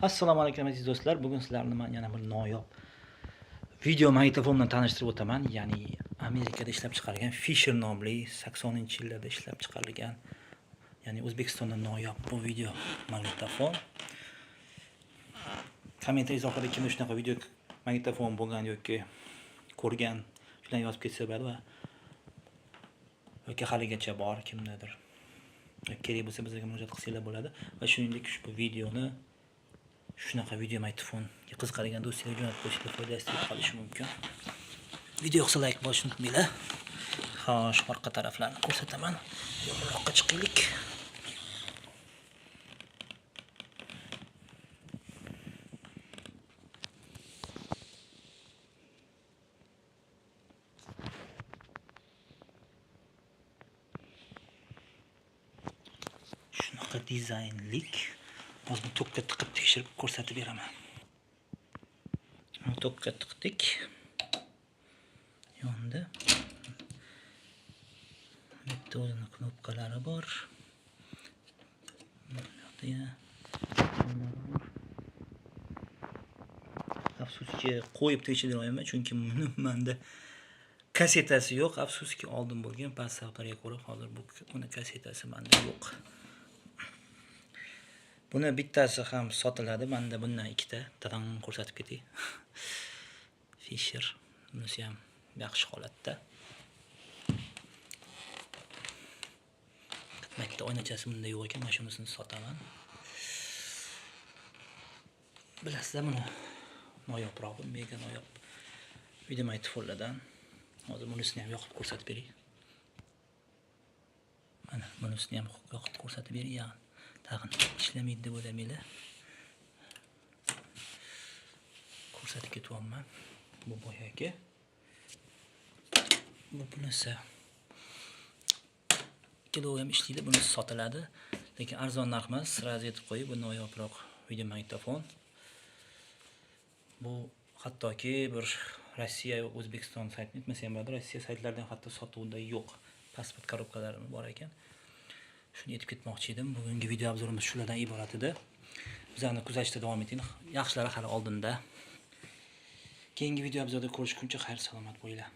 Assalomu alaykum aziz do'stlar. Bugun sizlarni men yana bir noyob video magnitofon bilan tanishtirib o'taman. Ya'ni Amerikada ishlab chiqarilgan Fisher nomli 80-yillarda ishlab chiqarilgan, ya'ni O'zbekistonda noyob bu video magnitofon. Kommentariy izohida kimda shunaqa video magnitofon bo'lgan yoki ko'rgan shularni yozib ketsa bo'ladi va yoki haligacha bor kimdadir kerak bo'lsa bizga murojaat qilsanglar bo'ladi va shuningdek ushbu videoni shunaqa video magnitofonga qiziqadigan do'stlarga jo'natib qo'yishga foydasi tegib qolishi mumkin. Video yoqsa like bosishni unutmanglar. Xo'sh, orqa taraflarni ko'rsataman. Yo'qroqqa chiqaylik. Shunaqa dizaynlik. Hozir tokka tiqib tekshirib ko'rsatib beraman. Tokka tiqdik. Yonda bitta o'zini knopkalari bor. Afsuski qo'yib tekshira olmayman, chunki menda kasetasi yo'q. Afsuski oldin bo'lgan pasportlarga ko'ra hozir buni kasetasi menda yo'q. Buni bittasi ham sotiladi. Menda bundan ikkita tadang ko'rsatib ketay. Fisher. Bunisi ham yaxshi holatda. Bitta oynachasi bunda yo'q ekan, mana shunisini sotaman. Bilasizlar, buni noyobroq, mega noyob video magnitofonlardan. Hozir bunisini ham yoqib ko'rsatib beray. Mana bunisini ham yoqib ko'rsatib beray. Tag'in ishlamaydi deb o'ylamanglar. Ko'rsatib ketyapman. Bu boyagi. Bu bunisi. Ikkalovi ham ishlaydi, bunisi sotiladi. Lekin arzon narx emas, sразу aytib qo'yib, bu noyobroq video magnitofon. Bu hattoki bir Rossiya va O'zbekiston saytini aytmasam bo'ladi. Rossiya saytlaridan hatto sotuvda yo'q. Pasport korobkalari bor ekan. Shuni aytib ketmoqchi edim. Bugungi video obzorimiz shulardan iborat edi. Bizlarni kuzatishda davom eting. Yaxshilari hali oldinda. Keyingi video obzorda ko'rishguncha xayr salomat bo'linglar.